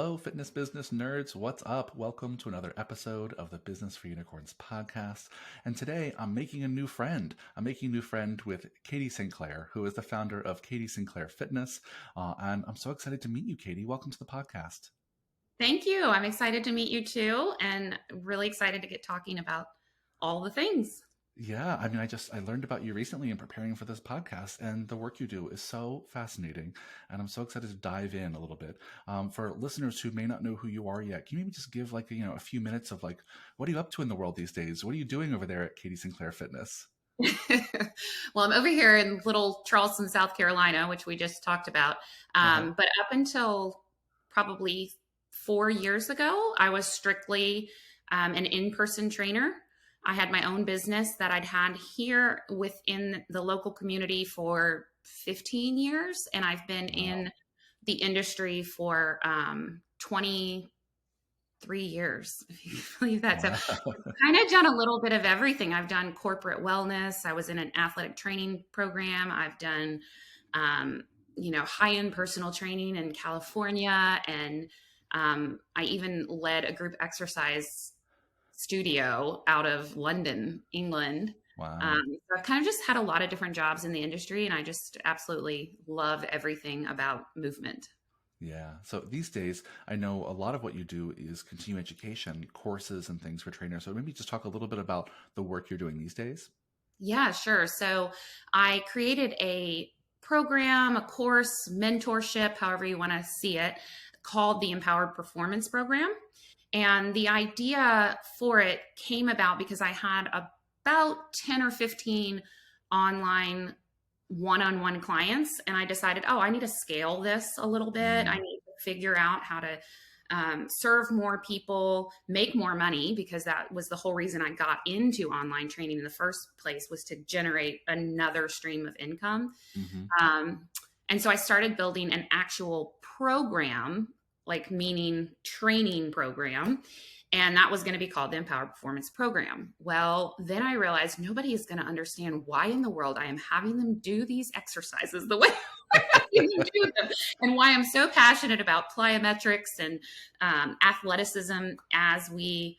Hello, fitness business nerds. What's up? Welcome to another episode of the Business for Unicorns podcast. And today I'm making a new friend. I'm making a new friend with Katie Sinclair, who is the founder of Katie Sinclair Fitness. And I'm so excited to meet you, Katie. Welcome to the podcast. Thank you. I'm excited to meet you too, and really excited to get talking about all the things. Yeah, I learned about you recently in preparing for this podcast, and the work you do is so fascinating, and I'm so excited to dive in a little bit. For listeners who may not know who you are yet, can you maybe just give a few minutes of what are you up to in the world these days? What are you doing over there at Katie Sinclair Fitness? Well, I'm over here in little Charleston, South Carolina, which we just talked about. But up until probably 4 years ago, I was strictly an in-person trainer. I had my own business that I'd had here within the local community for 15 years. And I've been in the industry for 23 years, if you believe that. Wow. So I've kind of done a little bit of everything. I've done corporate wellness. I was in an athletic training program. I've done, high-end personal training in California. And I even led a group exercise studio out of London, England. Wow. So I've kind of just had a lot of different jobs in the industry, and I just absolutely love everything about movement. Yeah. So these days, I know a lot of what you do is continuing education, courses and things for trainers. So maybe just talk a little bit about the work you're doing these days. Yeah, sure. So I created a program, a course, mentorship, however you want to see it, called the Empowered Performance Program. And the idea for it came about because I had about 10 or 15 online one-on-one clients. And I decided, I need to scale this a little bit. I need to figure out how to serve more people, make more money, because that was the whole reason I got into online training in the first place, was to generate another stream of income. And so I started building an actual program, meaning training program. And that was going to be called the Empowered Performance Program. Well, then I realized nobody is going to understand why in the world I am having them do these exercises the way I'm having them do them, and why I'm so passionate about plyometrics and athleticism as we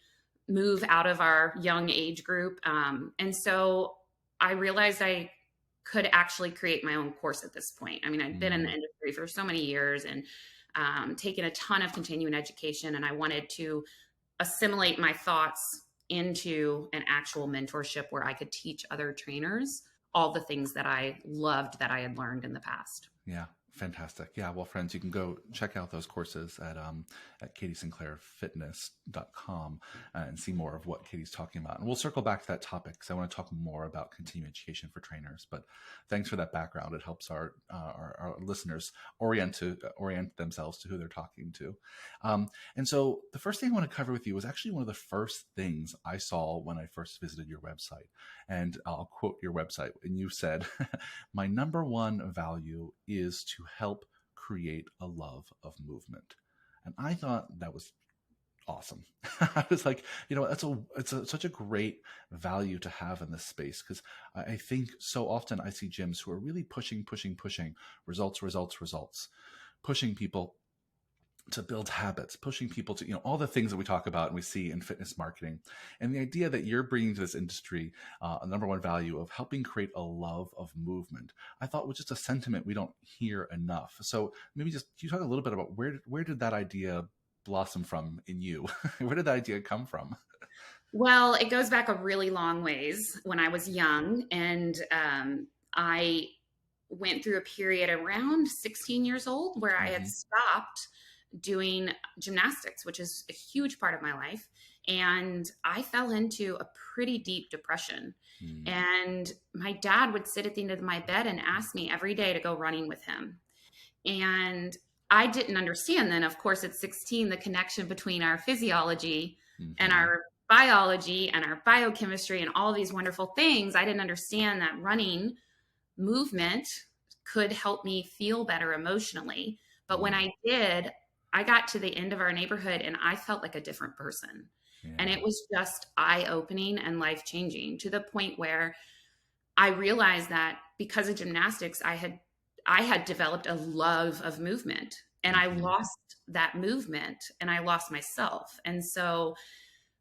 move out of our young age group. And so I realized I could actually create my own course at this point. I mean, I've been in the industry for so many years and taken a ton of continuing education, and I wanted to assimilate my thoughts into an actual mentorship where I could teach other trainers all the things that I loved that I had learned in the past. Yeah. Fantastic. Yeah. Well, friends, you can go check out those courses at katiesinclairfitness.com and see more of what Katie's talking about. And we'll circle back to that topic because I want to talk more about continuing education for trainers. But thanks for that background. It helps our listeners orient themselves to who they're talking to. And so the first thing I want to cover with you was actually one of the first things I saw when I first visited your website. And I'll quote your website. And you said, "My number one value is to help create a love of movement." And I thought that was awesome. I was like, it's such a great value to have in this space, because I think so often I see gyms who are really pushing results, pushing people to build habits, pushing people to, all the things that we talk about and we see in fitness marketing. And the idea that you're bringing to this industry a number one value of helping create a love of movement, I thought was just a sentiment we don't hear enough. So maybe just, can you talk a little bit about where did that idea blossom from in you? Where did that idea come from? Well, it goes back a really long ways. When I was young, and I went through a period around 16 years old where I had stopped doing gymnastics, which is a huge part of my life. And I fell into a pretty deep depression. And my dad would sit at the end of my bed and ask me every day to go running with him. And I didn't understand then, of course, at 16, the connection between our physiology and our biology and our biochemistry and all these wonderful things. I didn't understand that running movement could help me feel better emotionally. But when I did, I got to the end of our neighborhood and I felt like a different person. Yeah. And it was just eye-opening and life-changing, to the point where I realized that because of gymnastics, I had developed a love of movement, and I lost that movement and I lost myself. And so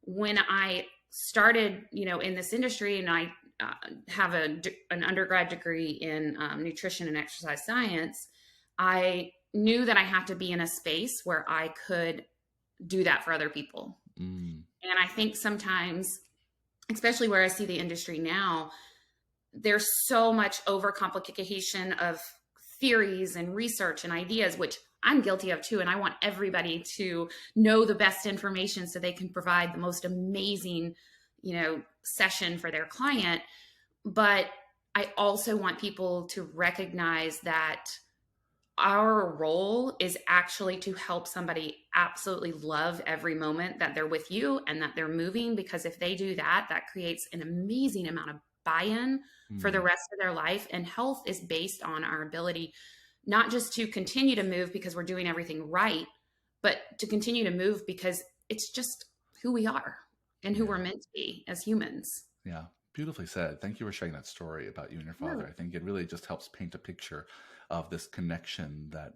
when I started, in this industry, and I have an undergrad degree in nutrition and exercise science, I knew that I had to be in a space where I could do that for other people. Mm. And I think sometimes, especially where I see the industry now, there's so much overcomplication of theories and research and ideas, which I'm guilty of too. And I want everybody to know the best information so they can provide the most amazing, session for their client. But I also want people to recognize that our role is actually to help somebody absolutely love every moment that they're with you and that they're moving, because if they do that, that creates an amazing amount of buy-in for the Mm. rest of their life. And health is based on our ability not just to continue to move because we're doing everything right, but to continue to move because it's just who we are and who we're Yeah. meant to be as humans. Yeah, beautifully said. Thank you for sharing that story about you and your father. Sure. I think it really just helps paint a picture of this connection that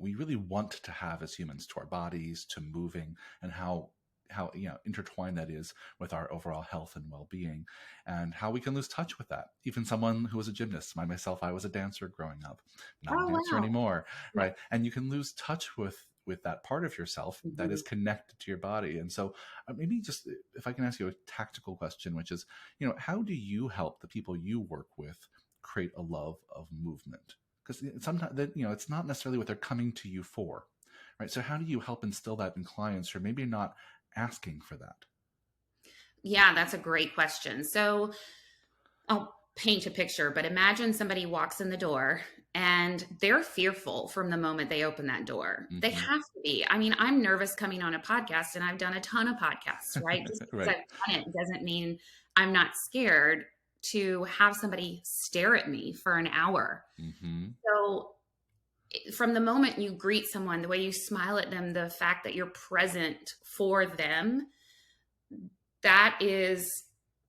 we really want to have as humans to our bodies, to moving, and how intertwined that is with our overall health and well-being, and how we can lose touch with that. Even someone who was a gymnast, I was a dancer growing up, not a Oh, dancer wow. anymore, Yeah. right? And you can lose touch with that part of yourself that is Mhm. connected to your body. And so maybe just if I can ask you a tactical question, which is, how do you help the people you work with create a love of movement? Because sometimes that, it's not necessarily what they're coming to you for, right? So how do you help instill that in clients who are maybe not asking for that? Yeah, that's a great question. So I'll paint a picture, but imagine somebody walks in the door and they're fearful from the moment they open that door. They Hmm. have to be. I mean, I'm nervous coming on a podcast and I've done a ton of podcasts, right? Just because Right. I've done it doesn't mean I'm not scared to have somebody stare at me for an hour. Hmm. So from the moment you greet someone, the way you smile at them, the fact that you're present for them, that is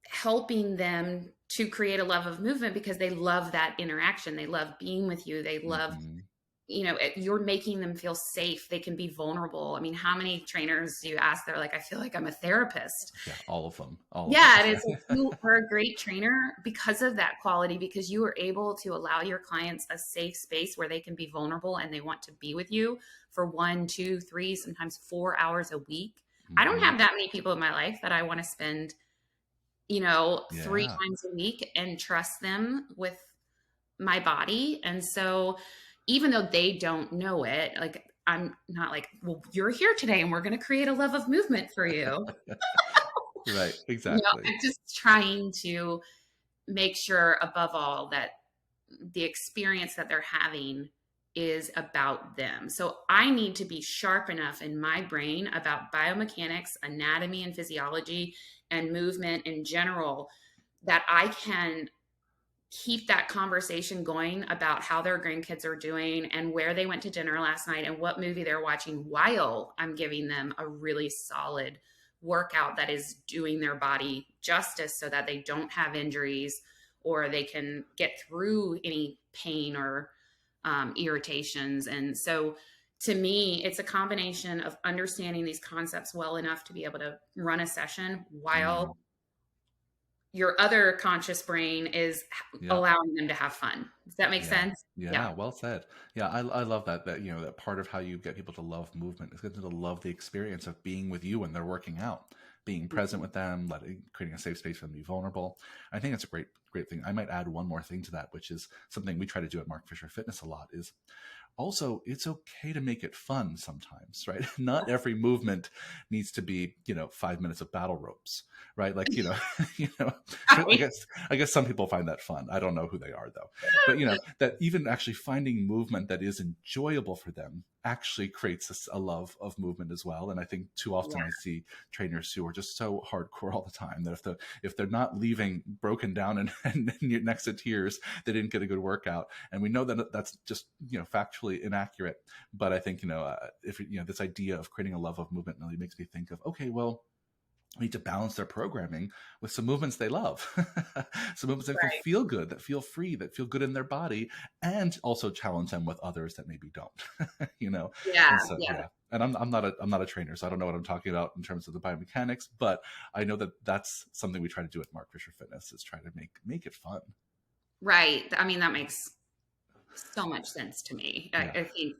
helping them to create a love of movement because they love that interaction. They love being with you. They love, Hmm. you're making them feel safe. They can be vulnerable. I mean, how many trainers do you ask? They're like, I feel like I'm a therapist. Yeah, all of them, all of them. Yeah. And it's like, you are a great trainer because of that quality, because you are able to allow your clients a safe space where they can be vulnerable and they want to be with you for 1, 2, 3, sometimes 4 hours a week. I don't Hmm. have that many people in my life that I want to spend 3 Yeah. times a week and trust them with my body. And so even though they don't know it, like I'm not like, well, you're here today and we're going to create a love of movement for you. Right. Exactly. I'm just trying to make sure above all that the experience that they're having is about them. So I need to be sharp enough in my brain about biomechanics, anatomy and physiology, and movement in general that I can keep that conversation going about how their grandkids are doing and where they went to dinner last night and what movie they're watching while I'm giving them a really solid workout that is doing their body justice so that they don't have injuries or they can get through any pain or irritations. And so to me, it's a combination of understanding these concepts well enough to be able to run a session Mm. while your other conscious brain is Yeah. allowing them to have fun. Does that make Yeah. sense? Yeah. Yeah. Well said. Yeah. I love that, that part of how you get people to love movement is get them to love the experience of being with you when they're working out, being present with them, creating a safe space for them to be vulnerable. I think it's a great thing. I might add one more thing to that, which is something we try to do at Mark Fisher Fitness a lot is also it's okay to make it fun sometimes, right? Not every movement needs to be 5 minutes of battle ropes, right? Like you know I Right. guess some people find that fun. I don't know who they are though, but that even actually finding movement that is enjoyable for them actually creates a love of movement as well. And I think too Yeah. often I see trainers who are just so hardcore all the time that if they're not leaving broken down and next to tears, they didn't get a good workout. And we know that that's just factually inaccurate. But I think if this idea of creating a love of movement really makes me think of, okay, well, need to balance their programming with some movements they love, some movements that Right. feel good, that feel free, that feel good in their body, and also challenge them with others that maybe don't, you know. Yeah. And so, Yeah. yeah. And I'm not a trainer, so I don't know what I'm talking about in terms of the biomechanics, but I know that that's something we try to do at Mark Fisher Fitness, is try to make it fun. Right. I mean, that makes so much sense to me. Yeah. I think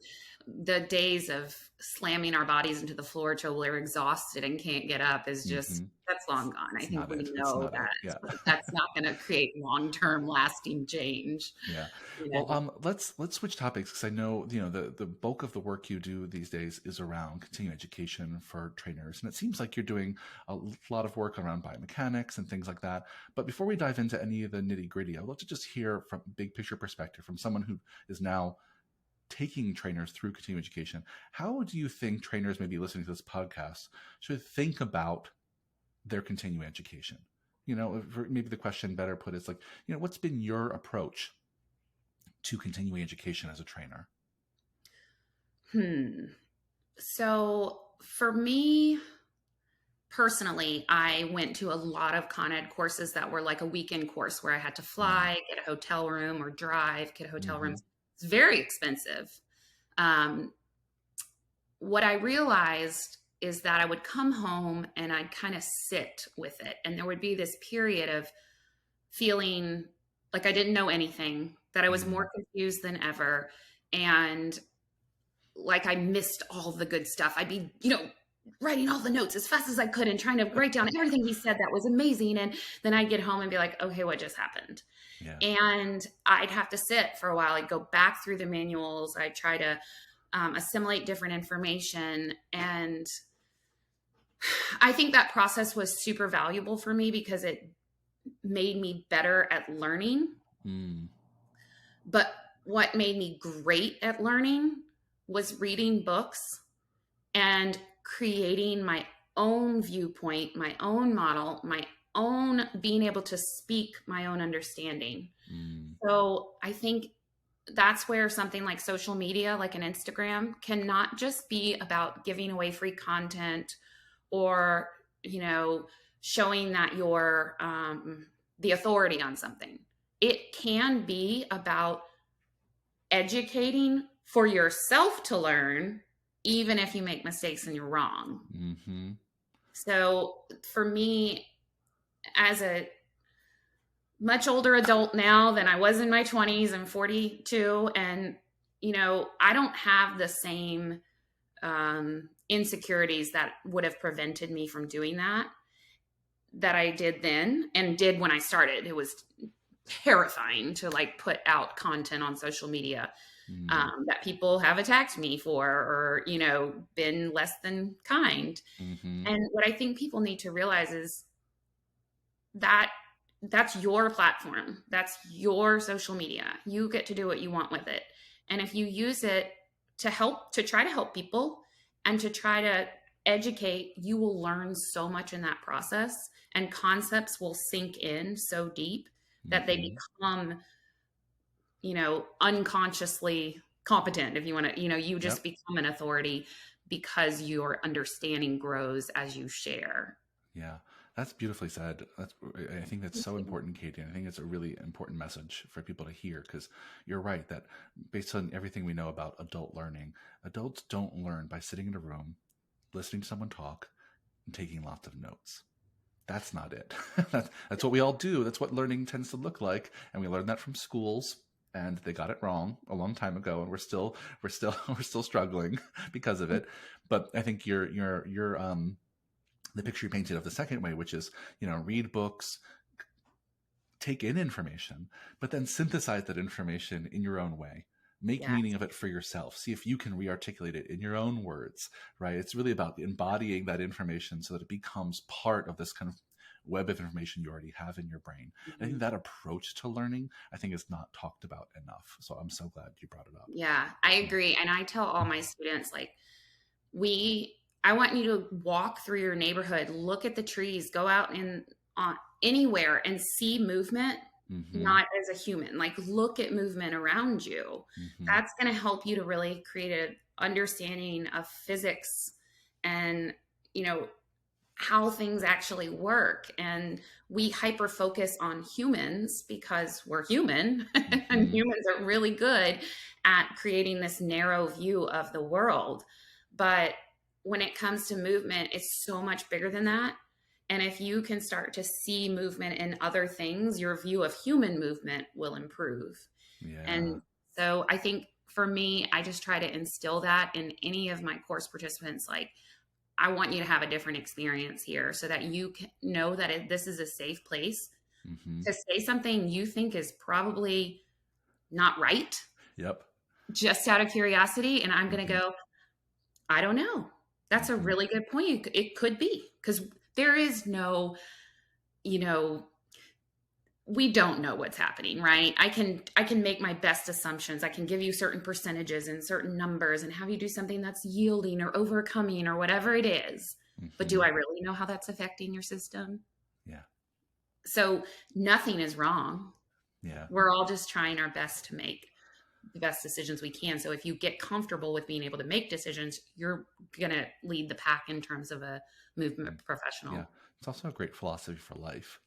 the days of slamming our bodies into the floor till we're exhausted and can't get up is just, Hmm. that's long gone. I It's think not we it. It's know not it. Yeah. that that's not going to create long-term lasting change. Yeah. You Well, know? let's switch topics, because I know, the bulk of the work you do these days is around continuing education for trainers, and it seems like you're doing a lot of work around biomechanics and things like that. But before we dive into any of the nitty gritty, I'd love to just hear from big picture perspective from someone who is now taking trainers through continuing education. How do you think trainers maybe listening to this podcast should think about their continuing education? Maybe the question better put is like, what's been your approach to continuing education as a trainer? Hmm. So for me personally, I went to a lot of Con Ed courses that were like a weekend course where I had to fly, get a hotel room, or drive, get a hotel room. Mm-hmm. It's very expensive. Um, what I realized is that I would come home and I'd kind of sit with it. And there would be this period of feeling like I didn't know anything, that I was Mm-hmm. more confused than ever. And like I missed all the good stuff. I'd be, writing all the notes as fast as I could and trying to write down everything he said that was amazing. And then I'd get home and be like, okay, what just happened? Yeah. And I'd have to sit for a while. I'd go back through the manuals. I'd try to assimilate different information. And I think that process was super valuable for me because it made me better at learning. Mm. But what made me great at learning was reading books and creating my own viewpoint, my own model, my own being able to speak my own understanding. Mm. So I think that's where something like social media, like an Instagram, cannot just be about giving away free content or, showing that you're the authority on something. It can be about educating for yourself to learn, even if you make mistakes and you're wrong. Mm-hmm. So for me, as a much older adult now than I was in my 20s, I'm 42, and I don't have the same insecurities that would have prevented me from doing that I did then and did when I started. It was terrifying to like put out content on social media Mm. that people have attacked me for, or been less than kind. Mm-hmm. And what I think people need to realize is that that's your platform, that's your social media. You get to do what you want with it, and if you use it to try to help people and to try to educate, you will learn so much in that process, and concepts will sink in so deep that they Mm-hmm. become unconsciously competent. If you want to, you just Yep. become an authority because your understanding grows as you share. Yeah. That's beautifully said. I think that's so important, Katie. And I think it's a really important message for people to hear, because you're right that based on everything we know about adult learning, adults don't learn by sitting in a room, listening to someone talk, and taking lots of notes. That's not it. That's what we all do. That's what learning tends to look like, and we learned that from schools. And they got it wrong a long time ago, and we're still struggling because of it. But I think you're the picture you painted of the second way, which is read books, take in information, but then synthesize that information in your own way. Make Yeah. meaning of it for yourself. See if you can re-articulate it in your own words, right? It's really about embodying that information so that it becomes part of this kind of web of information you already have in your brain. And I think Mhm. that approach to learning, I think, is not talked about enough. So I'm so glad you brought it up. Yeah, I Yeah. agree. And I tell all my students, like, I want you to walk through your neighborhood, look at the trees, go out and on anywhere and see movement, Mm-hmm. not as a human. Like, look at movement around you. Mm-hmm. That's going to help you to really create an understanding of physics and, you know, how things actually work. And we hyper focus on humans because we're human, and Mm-hmm. humans are really good at creating this narrow view of the world. But when it comes to movement, it's so much bigger than that. And if you can start to see movement in other things, your view of human movement will improve. Yeah. And so I think for me, I just try to instill that in any of my course participants. Like, I want you to have a different experience here so that you can know that this is a safe place Mm-hmm. to say something you think is probably not right, Yep. just out of curiosity. And I'm going to Mm-hmm. go, I don't know. That's a Mm-hmm. really good point. It could be, because there is no, you know, we don't know what's happening, right? I can make my best assumptions. I can give you certain percentages and certain numbers and have you do something that's yielding or overcoming or whatever it is. But Mm-hmm. do I really know how that's affecting your system? Yeah. So nothing is wrong. Yeah. We're all just trying our best to make the best decisions we can. So if you get comfortable with being able to make decisions, you're going to lead the pack in terms of a movement Yeah. professional. It's also a great philosophy for life.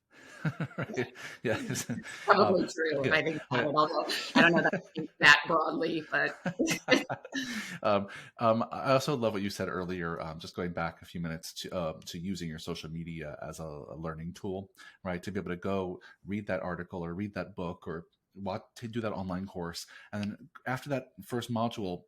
Right? Yeah. Um, Probably true if yeah. I think about Yeah. it, although I don't know that I think that broadly, but um, I also love what you said earlier. Just going back a few minutes to using your social media as a learning tool, right? To be able to go read that article or read that book or to do that online course, and then after that first module,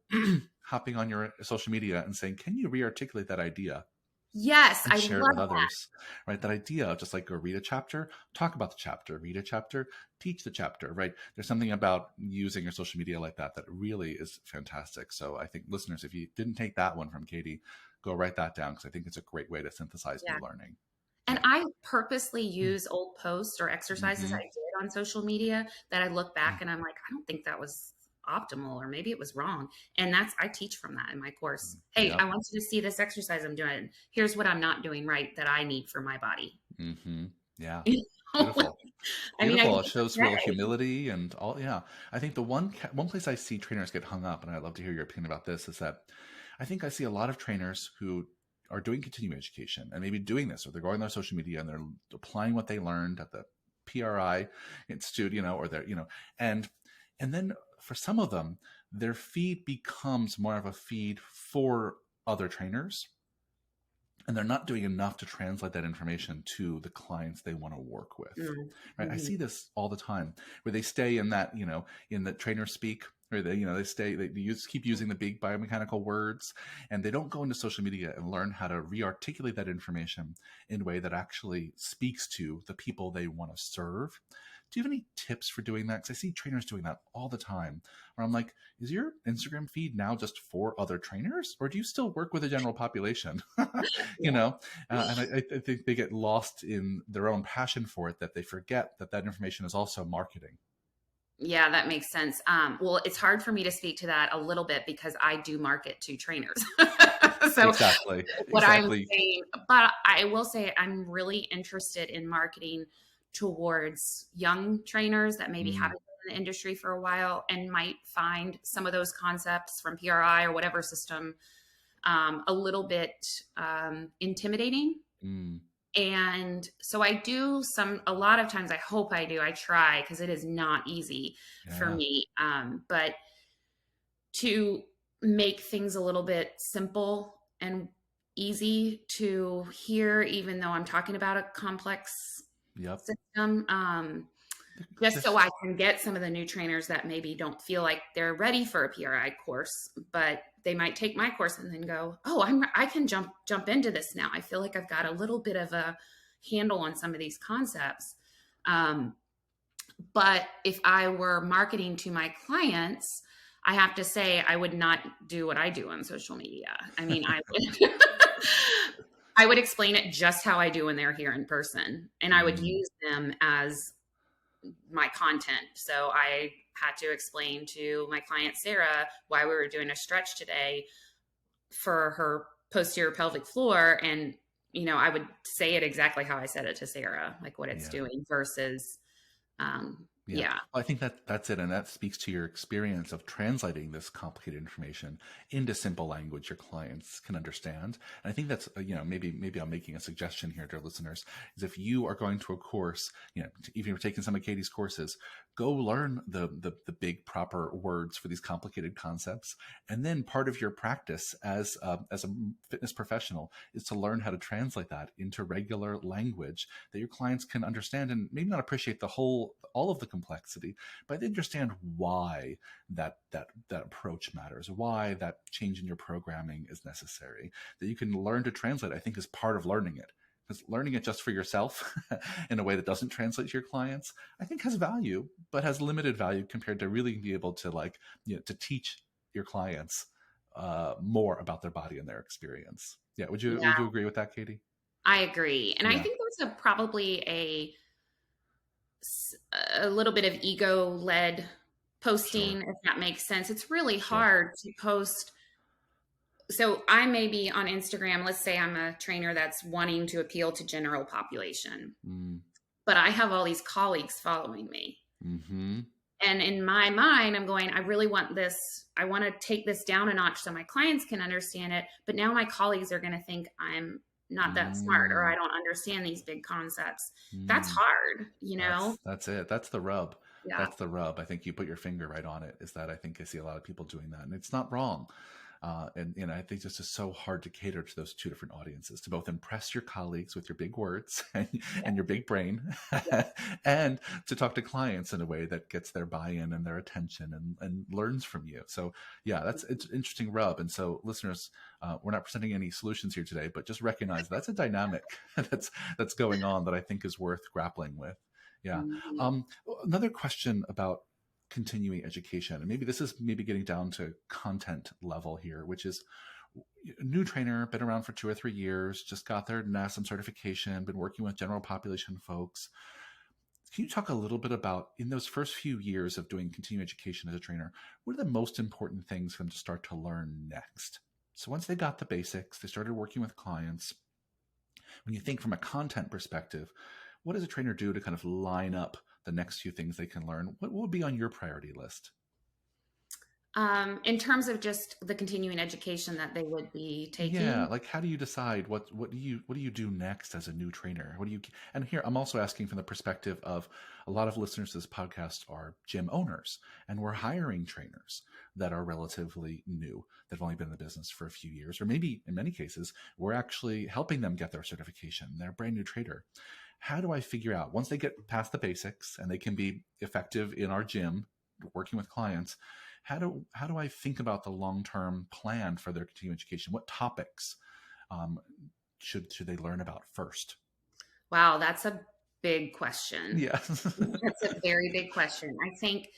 hopping on your social media and saying, "Can you re-articulate that idea?" yes, And I share it with love others, right? That idea of just like go read a chapter, talk about the chapter, read a chapter, teach the chapter, right? There's something about using your social media like that that really is fantastic. So I think listeners, if you didn't take that one from Katie, go write that down because I think it's a great way to synthesize that. new learning. And Yeah. I purposely use old posts or exercises I Mm-hmm. did on social media that I look back and I'm like, I don't think that was optimal, or maybe it was wrong. And I teach from that in my course. Hey, I Yep. want you to see this exercise I'm doing. Here's what I'm not doing right that I need for my body. Mm-hmm. Yeah. I Beautiful. mean, I Beautiful. It shows real pray. humility and all. Yeah. I think the one place I see trainers get hung up, and I'd love to hear your opinion about this, is that I think I see a lot of trainers who are doing continuing education and maybe doing this, or they're going on their social media and they're applying what they learned at the PRI Institute, or they're, and then for some of them, their feed becomes more of a feed for other trainers, and they're not doing enough to translate that information to the clients they want to work with, right? I Mm-hmm. see this all the time where they stay in that, in the trainer speak, or keep using the big biomechanical words, and they don't go into social media and learn how to re-articulate that information in a way that actually speaks to the people they want to serve. Do you have any tips for doing that? Because I see trainers doing that all the time, where I'm like, is your Instagram feed now just for other trainers, or do you still work with the general population? you Yeah. know, and I think they get lost in their own passion for it, that they forget that that information is also marketing. Yeah, that makes sense. Well, it's hard for me to speak to that a little bit because I do market to trainers. So Exactly. what I'm Exactly. saying, but I will say I'm really interested in marketing towards young trainers that maybe Mm, haven't been in the industry for a while and might find some of those concepts from PRI or whatever system a little bit intimidating. mm, And so I do a lot of times, I hope I do, I try because it is not easy for yeah. me. But to make things a little bit simple and easy to hear, even though I'm talking about a complex Yep. system, just so This. I can get some of the new trainers that maybe don't feel like they're ready for a PRI course, but they might take my course and then go, "Oh, I can jump into this now. I feel like I've got a little bit of a handle on some of these concepts." Um, but if I were marketing to my clients, I have to say I would not do what I do on social media. I mean, I would I would explain it just how I do when they're here in person, and I would Mm, use them as my content. So I had to explain to my client Sarah why we were doing a stretch today for her posterior pelvic floor, and I would say it exactly how I said it to Sarah, like what it's yeah. doing versus Yeah, Yeah. well, I think that's it, and that speaks to your experience of translating this complicated information into simple language your clients can understand. And I think that's maybe I'm making a suggestion here to listeners is if you are going to a course, even if you're taking some of Katie's courses, go learn the big proper words for these complicated concepts, and then part of your practice as a fitness professional is to learn how to translate that into regular language that your clients can understand and maybe not appreciate all of the complexity, but they understand why that approach matters, why that change in your programming is necessary. That you can learn to translate, I think, is part of learning it. Because learning it just for yourself in a way that doesn't translate to your clients, I think has value, but has limited value compared to really be able to to teach your clients more about their body and their experience. Yeah, would you agree with that, Katie? I agree. And I Yeah, think there's probably a little bit of ego led sure, posting, if that makes sense. It's really sure. hard to post. So I may be on Instagram, let's say I'm a trainer that's wanting to appeal to general population, Mm, but I have all these colleagues following me. mm-hmm. And in my mind, I'm going, I really want this. I want to take this down a notch so my clients can understand it. But now my colleagues are going to think I'm not that smart or I Mm, don't understand these big concepts. That's mm. hard, you know? That's it. That's the rub. Yeah. That's the rub. I think you put your finger right on it. Is that I think I see a lot of people doing that, and it's not wrong. And I think this is so hard to cater to those two different audiences to both impress your colleagues with your big words and your big brain, Yeah. and to talk to clients in a way that gets their buy-in and their attention and learns from you. So yeah, it's an interesting rub. And so listeners, we're not presenting any solutions here today, but just recognize that's a dynamic that's going on that I think is worth grappling with. Yeah. Mhm. Um, Another question about continuing education, and maybe this is maybe getting down to content level here, which is a new trainer, been around for 2 or 3 years, just got their NASM certification, been working with general population folks. Can you talk a little bit about in those first few years of doing continuing education as a trainer, what are the most important things for them to start to learn next? So once they got the basics, they started working with clients. When you think from a content perspective, what does a trainer do to kind of line up the next few things they can learn? What would be on your priority list? In terms of just the continuing education that they would be Yeah, taking. like how do you decide what do you do next as a new trainer? What do you and here I'm also asking from the perspective of a lot of listeners to this podcast are gym owners and we're hiring trainers that are relatively new, that have only been in the business for a few years, or maybe in many cases, we're actually helping them get their certification. They're a brand new trader. How do I figure out once they get past the basics and they can be effective in our gym working with clients, how do I think about the long term plan for their continuing education? What topics um, should they learn about first? Wow, that's a big question. Yeah. That's a very big question. I think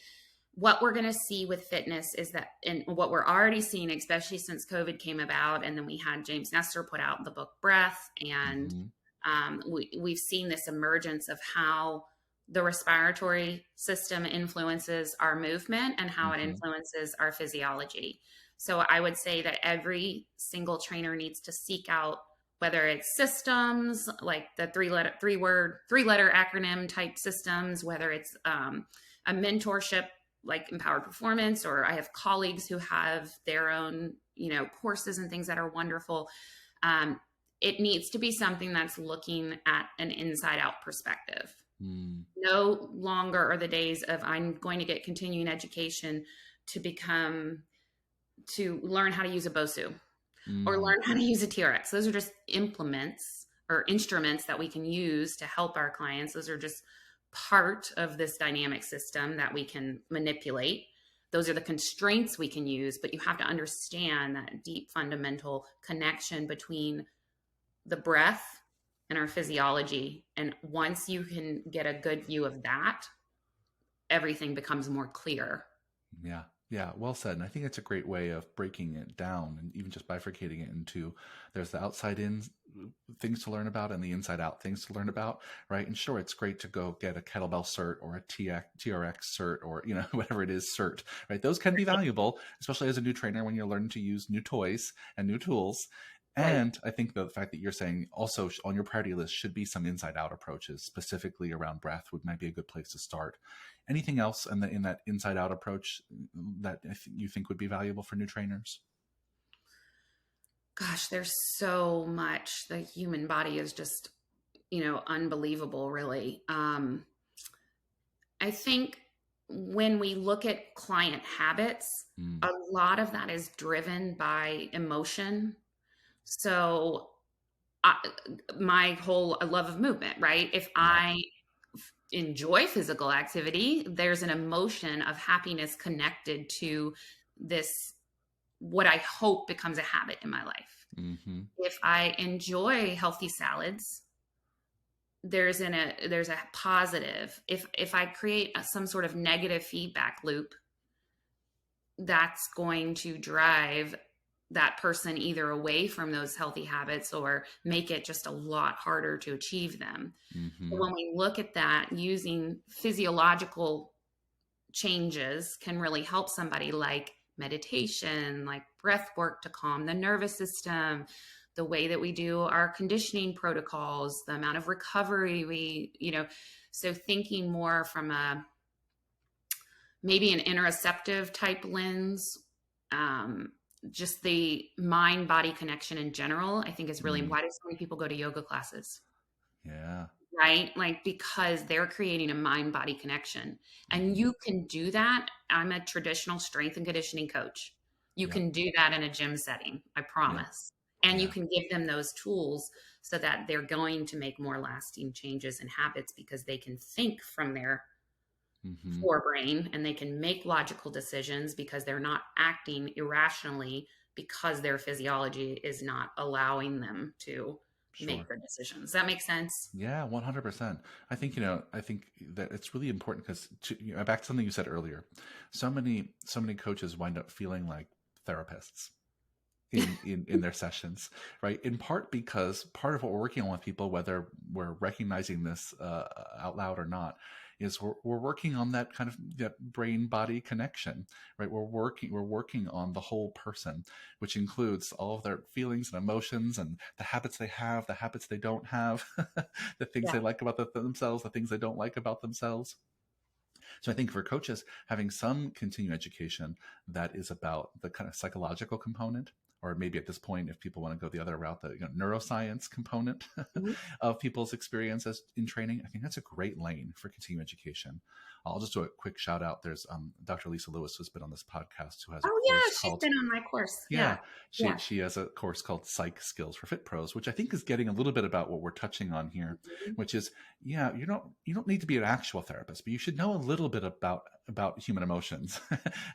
what we're going to see with fitness is that, and what we're already seeing, especially since COVID came about, and then we had James Nestor put out the book Breath, and Hmm. we've seen this emergence of how the respiratory system influences our movement and how it Hmm. influences our physiology. So I would say that every single trainer needs to seek out whether it's systems like the three letter acronym type systems, whether it's a mentorship like Empowered Performance, or I have colleagues who have their own courses and things that are wonderful. um, it needs to be something that's looking at an inside out perspective. Mm. No longer are the days of I'm going to get continuing education to learn how to use a BOSU or Mm. learn how to use a TRX. Those are just implements or instruments that we can use to help our clients. Those are just part of this dynamic system that we can manipulate. Those are the constraints we can use, but you have to understand that deep fundamental connection between the breath and our physiology. And once you can get a good view of that, everything becomes more clear. Yeah. Yeah. Well said. And I think it's a great way of breaking it down and even just bifurcating it into there's the outside in things to learn about and the inside out things to learn about. Right. And sure, it's great to go get a kettlebell cert or a TRX cert or, whatever it is cert. Right. Those can be valuable, especially as a new trainer when you're learning to use new toys and new tools. Right. And I think the fact that you're saying also on your priority list should be some inside out approaches, specifically around breath, would might be a good place to start. Anything else in that inside out approach that you think would be valuable for new trainers? Gosh, there's so much. The human body is just, unbelievable, really. I think when we look at client habits, Mm, a lot of that is driven by emotion. So, I, my whole love of movement, right? If yeah. I enjoy physical activity, there's an emotion of happiness connected to this, what I hope becomes a habit in my life. Hmm. If I enjoy healthy salads, there's a positive. If I create some sort of negative feedback loop, that's going to drive that person either away from those healthy habits or make it just a lot harder to achieve them. Hmm. But when we look at that, using physiological changes can really help somebody, like meditation, like breath work to calm the nervous system, the way that we do our conditioning protocols, the amount of recovery so thinking more from a maybe an interoceptive type lens, um, just the mind body connection in general, I think is really, Mm, why do so many people go to yoga classes? yeah. Right? Like, because they're creating a mind body connection. And Hmm. you can do that. I'm a traditional strength and conditioning coach. You Yeah. can do that in a gym setting, I Yeah. promise. And you Yeah. can give them those tools so that they're going to make more lasting changes in habits because they can think from their Hmm. forebrain and they can make logical decisions because they're not acting irrationally because their physiology is not allowing them to make Sure. good decisions. Does that make sense? Yeah, 100%. I think that it's really important because back to something you said earlier. So many coaches wind up feeling like therapists in their sessions, right? In part because part of what we're working on with people, whether we're recognizing this out loud or not, is we're working on that kind of that brain body connection, right? We're working on the whole person, which includes all of their feelings and emotions and the habits they have, the habits they don't have, the things they Yeah. like about themselves, the things they don't like about themselves. So I think for coaches, having some continuing education that is about the kind of psychological component, or maybe at this point, if people want to go the other route, the neuroscience component Mhm. of people's experiences in training, I think that's a great lane for continuing education. I'll just do a quick shout out. There's Dr. Lisa Lewis, who's been on this podcast, who has a Oh course yeah, she's called been on my course. yeah, Yeah. she Yeah. she has a course called Psych Skills for Fit Pros, which I think is getting a little bit about what we're touching on here, Mhm. which is yeah, you don't need to be an actual therapist, but you should know a little bit about human emotions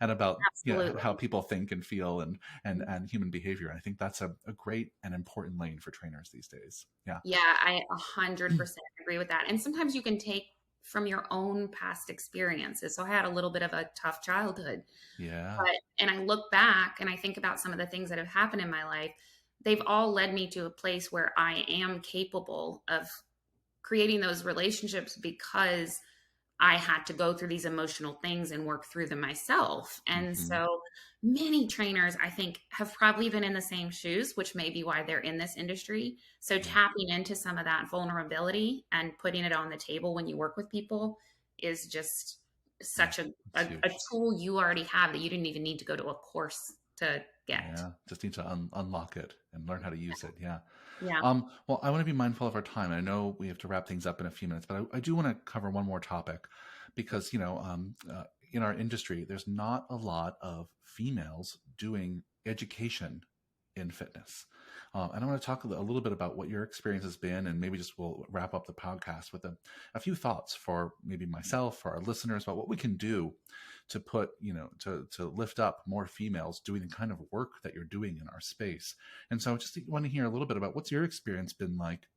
and about how Absolutely. people think and feel and Mhm. and human behavior. And I think that's a great and important lane for trainers these days. Yeah. Yeah, I 100% agree with that. And sometimes you can take from your own past experiences. So I had a little bit of a tough childhood, Yeah. and I look back and I think about some of the things that have happened in my life. They've all led me to a place where I am capable of creating those relationships because I had to go through these emotional things and work through them myself. And Hmm. so many trainers, I think, have probably been in the same shoes, which may be why they're in this industry. So Yeah. tapping into some of that vulnerability and putting it on the table when you work with people is just Yeah. such a, It's a, a huge. tool you already have that you didn't even need to go to a course to get. Yeah. Just need to unlock it and learn how to use it. Yeah. Yeah. Well, I want to be mindful of our time. I know we have to wrap things up in a few minutes, but I do want to cover one more topic because, in our industry, there's not a lot of females doing education in fitness. And I want to talk a little bit about what your experience has been, and maybe just we'll wrap up the podcast with a few thoughts for maybe myself, for our listeners, about what we can do to put, to lift up more females doing the kind of work that you're doing in our space. And so I just want to hear a little bit about what's your experience been like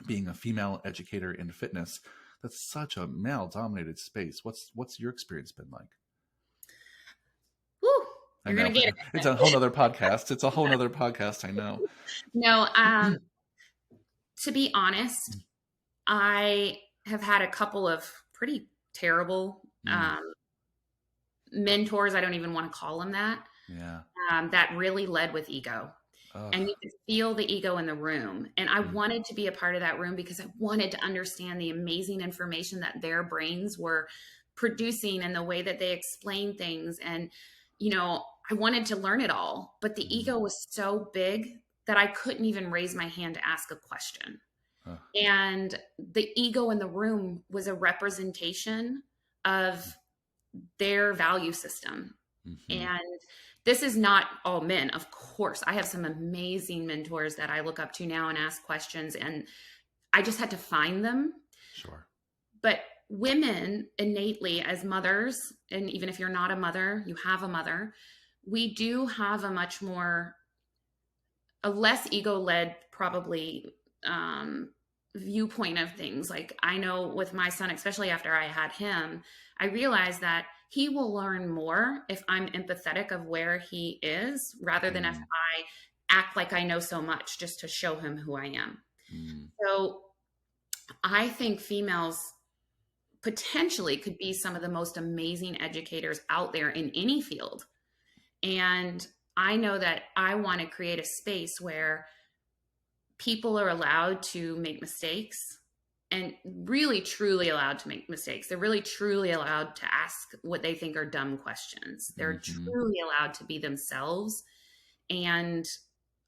being a female educator in fitness. That's such a male dominated space. What's your experience been like? Woo, I you're know going to get it's a whole nother podcast. It's a whole nother podcast. I know. No, to be honest, I have had a couple of pretty terrible Mm, mentors. I don't even want to call them that. yeah. That really led with ego. Ugh. and you could feel the ego in the room. And I Mm, wanted to be a part of that room because I wanted to understand the amazing information that their brains were producing and the way that they explain things. And, I wanted to learn it all, but the mm, ego was so big that I couldn't even raise my hand to ask a question. ugh, And the ego in the room was a representation of their value system. mhm, And this is not all men, of course. I have some amazing mentors that I look up to now and ask questions, and I just had to find them. sure. But women innately, as mothers, and even if you're not a mother, you have a mother, we do have a less ego led, probably, viewpoint of things. Like, I know with my son, especially after I had him, I realized that he will learn more if I'm empathetic of where he is rather than if Mm, I act like I know so much just to show him who I am. mm, So I think females potentially could be some of the most amazing educators out there in any field. And I know that I want to create a space where people are allowed to make mistakes, and really truly allowed to make mistakes. They're really truly allowed to ask what they think are dumb questions. They're mhm, truly allowed to be themselves. And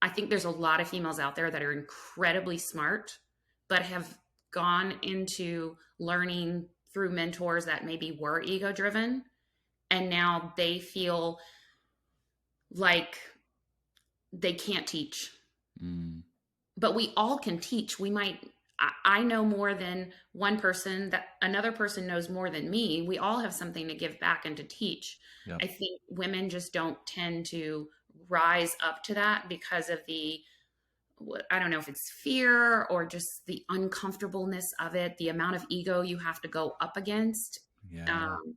I think there's a lot of females out there that are incredibly smart, but have gone into learning through mentors that maybe were ego driven. And now they feel like they can't teach, mm, but we all can teach. I know more than one person, that another person knows more than me. We all have something to give back and to teach. yep. I think women just don't tend to rise up to that because of I don't know if it's fear or just the uncomfortableness of it, the amount of ego you have to go up against. Yeah. Um,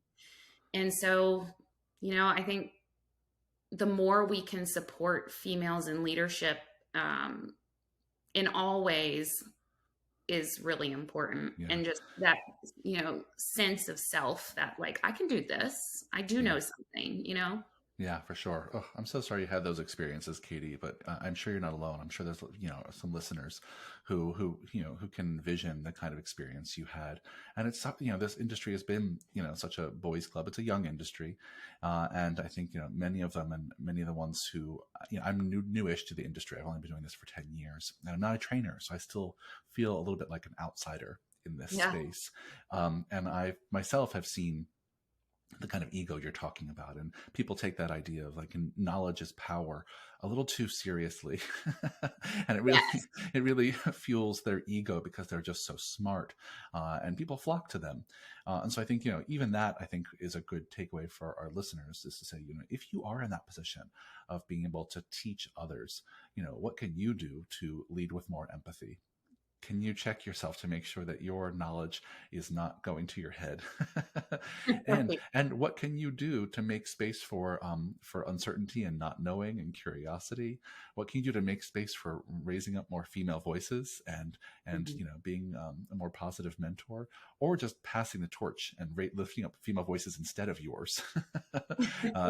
and so, I think the more we can support females in leadership, um, in all ways, is really important. Yeah. And just that, sense of self that, like, I can do this, I do Yeah. know something. Yeah, for sure. Oh, I'm so sorry you had those experiences, Katie, but I'm sure you're not alone. I'm sure there's, some listeners who can envision the kind of experience you had. And this industry has been, such a boys club. It's a young industry. And I think, many of them and many of the ones who, I'm newish to the industry. I've only been doing this for 10 years and I'm not a trainer. So I still feel a little bit like an outsider in this Yeah. space. And I myself have seen the kind of ego you're talking about, and people take that idea of like knowledge is power a little too seriously. And it really Yes. it really fuels their ego because they're just so smart, and people flock to them. And so I think, even that, I think, is a good takeaway for our listeners, is to say, if you are in that position of being able to teach others, what can you do to lead with more empathy? Can you check yourself to make sure that your knowledge is not going to your head? and Right. and what can you do to make space for uncertainty and not knowing and curiosity? What can you do to make space for raising up more female voices and Mhm. being a more positive mentor, or just passing the torch and lifting up female voices instead of yours?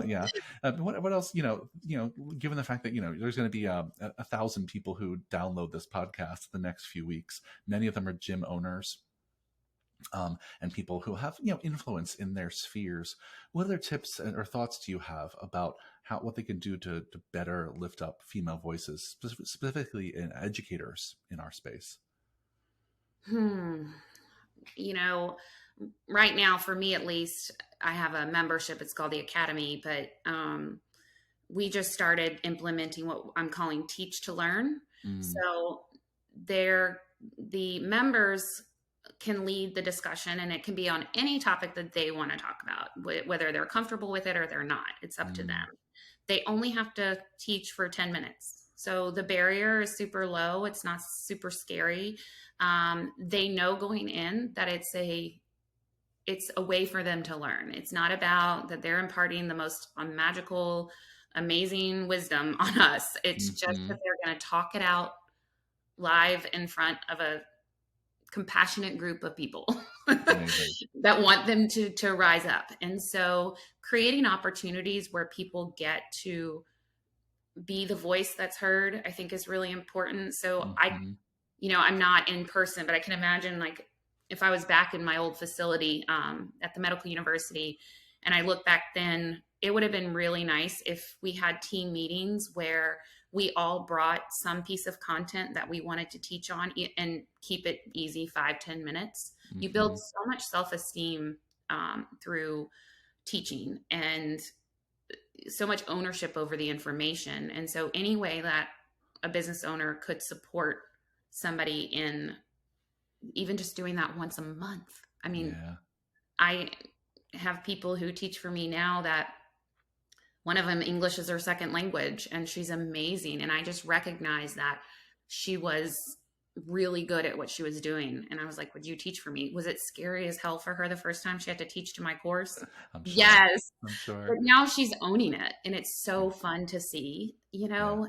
Yeah. What else? Given the fact that there's going to be 1,000 people who download this podcast the next few weeks. Many of them are gym owners, and people who have influence in their spheres. What other tips or thoughts do you have about what they can do to better lift up female voices, specifically in educators in our space? Hmm. You know, right now, for me at least, I have a membership. It's called the Academy, but we just started implementing what I'm calling Teach to Learn. Mm, So the members can lead the discussion, and it can be on any topic that they want to talk about, whether they're comfortable with it or they're not. It's up to them. mm, They only have to teach for 10 minutes. So the barrier is super low. It's not super scary. They know going in that it's a way for them to learn. It's not about that they're imparting the most magical, amazing wisdom on us. It's just that mhm. they're going to talk it out live in front of a compassionate group of people Amazing. that want them to rise up. And so creating opportunities where people get to be the voice that's heard, I think is really important. So Hmm. I'm not in person, but I can imagine like if I was back in my old facility at the medical university and I look back then, it would have been really nice if we had team meetings where we all brought some piece of content that we wanted to teach on and keep it easy, 5-10 minutes. You build Hmm. so much self-esteem through teaching and so much ownership over the information. And so any way that a business owner could support somebody in even just doing that once a month. I mean, Yeah. I have people who teach for me now that one of them English is her second language and she's amazing, and I just recognize that she was really good at what she was doing. And I was like, would you teach for me? Was it scary as hell for her the first time she had to teach to my course? I'm sure. Yes. I'm But sure. now she's owning it and it's Yeah. so fun to see, Yeah.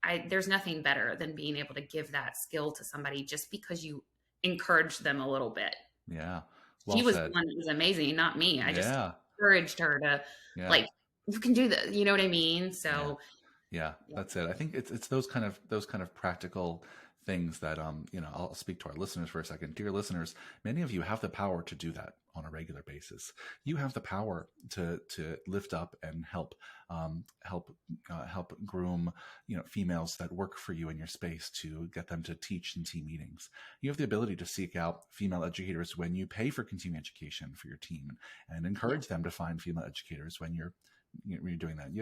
and there's nothing better than being able to give that skill to somebody just because you encourage them a little bit. Yeah. Well She was the said. one that was amazing, not me. I just Yeah. encouraged her to Yeah. like, you can do this, you know what I mean? Yeah. So Yeah, yeah. that's it. I think it's those kind of practical things that I'll speak to our listeners for a second. Dear listeners, many of you have the power to do that on a regular basis. You have the power to lift up and help groom females that work for you in your space, to get them to teach in team meetings. You have the ability to seek out female educators when you pay for continuing education for your team, and Yeah. encourage them to find female educators when you're doing that. You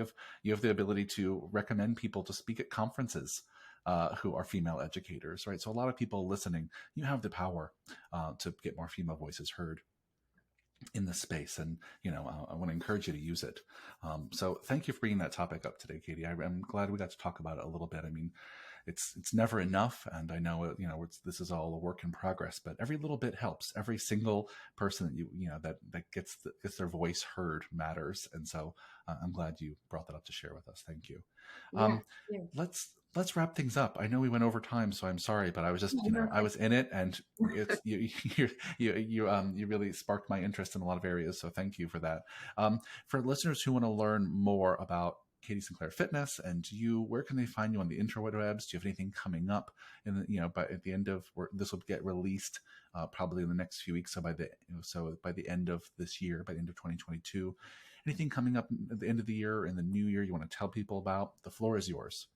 have the ability to recommend people to speak at conferences who are female educators, right? So a lot of people listening, you have the power to get more female voices heard in this space, and I want to encourage you to use it. So thank you for bringing that topic up today, Katie. I'm glad we got to talk about it a little bit. I mean, it's never enough, and I know this is all a work in progress, but every little bit helps. Every single person that that gets their voice heard matters, and so I'm glad you brought that up to share with us. Thank you. Yeah. um, let's wrap things up. I know we went over time, so I'm sorry, but I was just, Yeah. I was in it, and it's you really sparked my interest in a lot of areas, so thank you for that. For listeners who want to learn more about Katie Sinclair Fitness and you, where can they find you on the interwebs? Do you have anything coming up in by at the end of this will get released probably in the next few weeks? So by the end of this year, by the end of 2022, anything coming up at the end of the year, in the new year, you want to tell people about? The floor is yours.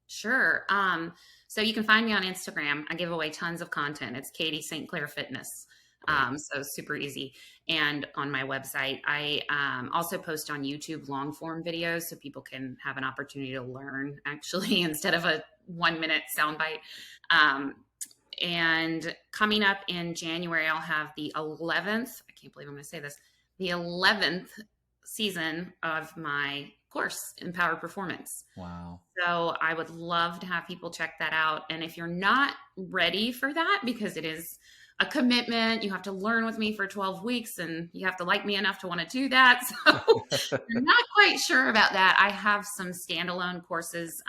Sure. So you can find me on Instagram. I give away tons of content. It's Katie St. Clair Fitness. Great. So super easy. And on my website, I also post on YouTube long form videos so people can have an opportunity to learn actually instead of a 1 minute soundbite. And coming up in January, I'll have the 11th, I can't believe I'm going to say this, the 11th season of my course, Empowered Performance. Wow. So I would love to have people check that out. And if you're not ready for that, because it is a commitment, you have to learn with me for 12 weeks and you have to like me enough to want to do that. So I'm not quite sure about that. I have some standalone courses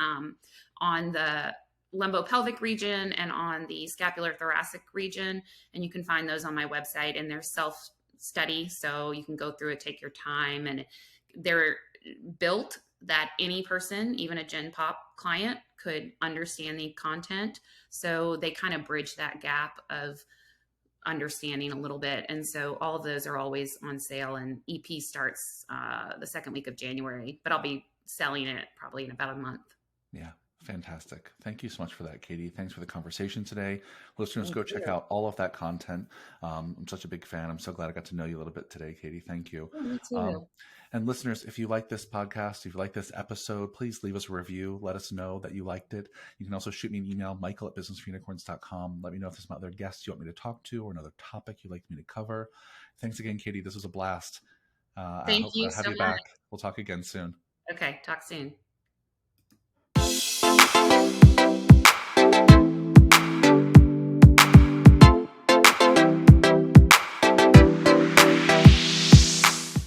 on the lumbopelvic region and on the scapular thoracic region. And you can find those on my website, and they're self-study. So you can go through it, take your time, and they're built that any person, even a Gen Pop client, could understand the content. So they kind of bridge that gap of understanding a little bit. And so all of those are always on sale, and EP starts the second week of January, but I'll be selling it probably in about a month. Yeah. Fantastic. Thank you so much for that, Katie. Thanks for the conversation today. Listeners, Thank go you. check out all of that content. I'm such a big fan. I'm so glad I got to know you a little bit today, Katie. Thank you. Yeah, me Um, too. and listeners, if you like this podcast, if you like this episode, please leave us a review. Let us know that you liked it. You can also shoot me an email, michael@businessforunicorns.com. Let me know if there's some other guests you want me to talk to or another topic you'd like me to cover. Thanks again, Katie. This was a blast. I Thank hope you to have so you much. back. We'll talk again soon. Okay, talk soon.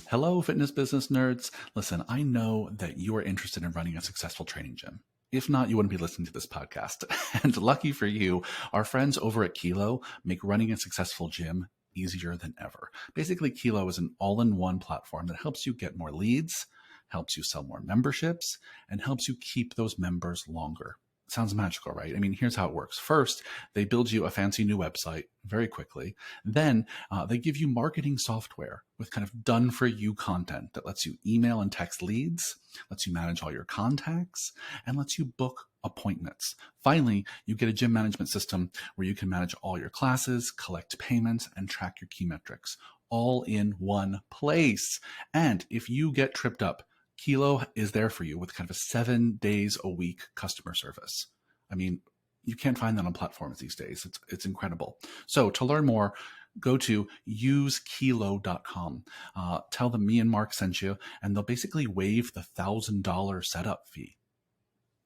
Hello, fitness business nerds. Listen, I know that you are interested in running a successful training gym. If not, you wouldn't be listening to this podcast. And lucky for you, our friends over at Kilo make running a successful gym easier than ever. Basically, Kilo is an all-in-one platform that helps you get more leads, helps you sell more memberships, and helps you keep those members longer. Sounds magical, right? I mean, here's how it works. First, they build you a fancy new website very quickly. Then they give you marketing software with kind of done for you content that lets you email and text leads, lets you manage all your contacts, and lets you book appointments. Finally, you get a gym management system where you can manage all your classes, collect payments, and track your key metrics all in one place. And if you get tripped up, Kilo is there for you with kind of a 7 days a week customer service. I mean, you can't find that on platforms these days. It's incredible. So to learn more, go to usekilo.com. Tell them me and Mark sent you, and they'll basically waive the $1,000 setup fee.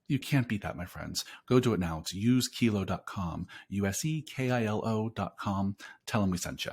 You can't beat that, my friends. Go do it now. It's usekilo.com, usekilo.com. Tell them we sent you.